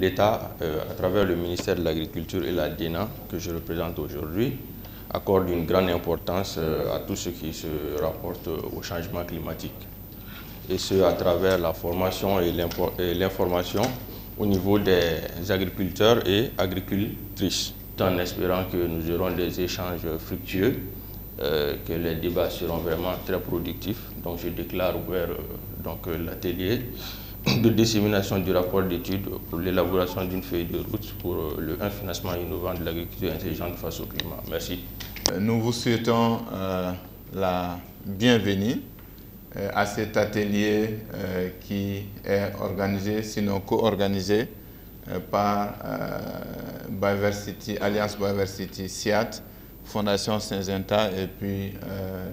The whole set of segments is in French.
L'État, à travers le ministère de l'Agriculture et la DENA, que je représente aujourd'hui, accorde une grande importance à tout ce qui se rapporte au changement climatique. Et ce, à travers la formation et l'information au niveau des agriculteurs et agricultrices, en espérant que nous aurons des échanges fructueux, que les débats seront vraiment très productifs. Donc je déclare ouvert l'atelier de dissémination du rapport d'études pour l'élaboration d'une feuille de route pour un financement innovant de l'agriculture intelligente face au climat. Merci. Nous vous souhaitons la bienvenue à cet atelier qui est organisé, sinon co-organisé par Alliance Bioversity SIAT, Fondation Syngenta et puis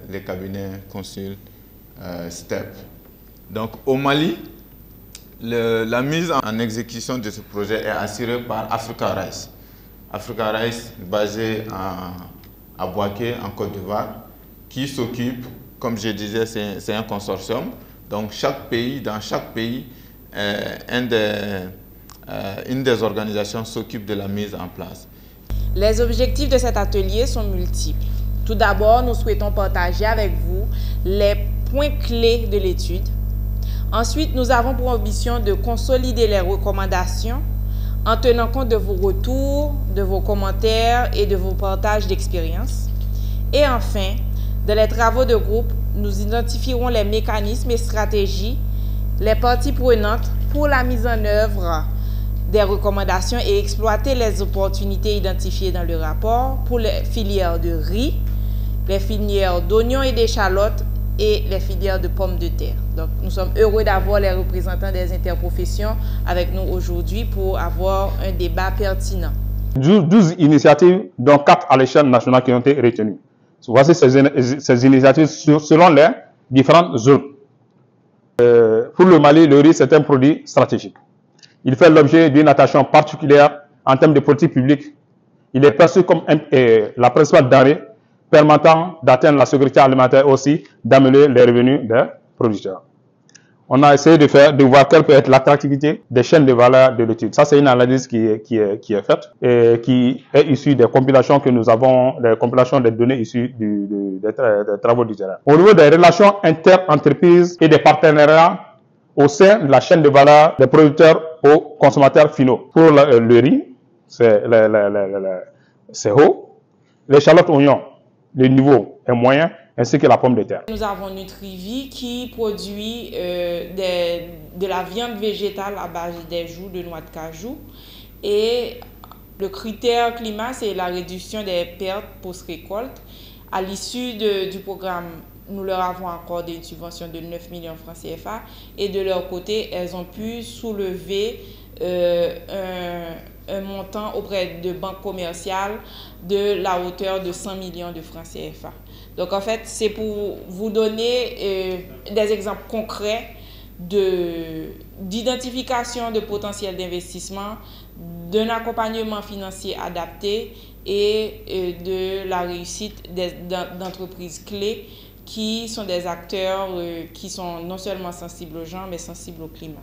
les cabinets Consul STEP. Donc au Mali, la mise en exécution de ce projet est assurée par Africa Rice. Africa Rice, basé à Bouaké, en Côte d'Ivoire, qui s'occupe, comme je disais, c'est un consortium. Donc dans chaque pays, une des organisations s'occupe de la mise en place. Les objectifs de cet atelier sont multiples. Tout d'abord, nous souhaitons partager avec vous les points clés de l'étude. Ensuite, nous avons pour ambition de consolider les recommandations en tenant compte de vos retours, de vos commentaires et de vos partages d'expériences. Et enfin, dans les travaux de groupe, nous identifierons les mécanismes et stratégies, les parties prenantes pour la mise en œuvre des recommandations et exploiter les opportunités identifiées dans le rapport pour les filières de riz, les filières d'oignons et d'échalotes et les filières de pommes de terre. Donc, nous sommes heureux d'avoir les représentants des interprofessions avec nous aujourd'hui pour avoir un débat pertinent. 12 initiatives, dont 4 à l'échelle nationale qui ont été retenues. Voici ces initiatives selon les différentes zones. Pour le Mali, le riz, c'est un produit stratégique. Il fait l'objet d'une attention particulière en termes de politique publique. Il est perçu comme la principale denrée permettant d'atteindre la sécurité alimentaire et aussi d'améliorer les revenus des producteurs. On a essayé de voir quelle peut être l'attractivité des chaînes de valeur de l'étude. Ça, c'est une analyse qui est faite et qui est issue des compilations que nous avons, des compilations des données issues des travaux du terrain. Au niveau des relations inter-entreprises et des partenariats au sein de la chaîne de valeur des producteurs aux consommateurs finaux. Pour le riz, c'est haut. L'échalote oignon, le niveau est moyen, ainsi que la pomme de terre. Nous avons Nutrivie qui produit de la viande végétale à base des joues de noix de cajou. Et le critère climat, c'est la réduction des pertes post-récolte. À l'issue du programme, nous leur avons accordé une subvention de 9 millions de francs CFA. Et de leur côté, elles ont pu soulever un montant auprès de banques commerciales de la hauteur de 100 millions de francs CFA. Donc en fait, c'est pour vous donner des exemples concrets d'identification de potentiel d'investissement, d'un accompagnement financier adapté et de la réussite d'entreprises clés qui sont des acteurs qui sont non seulement sensibles aux gens, mais sensibles au climat.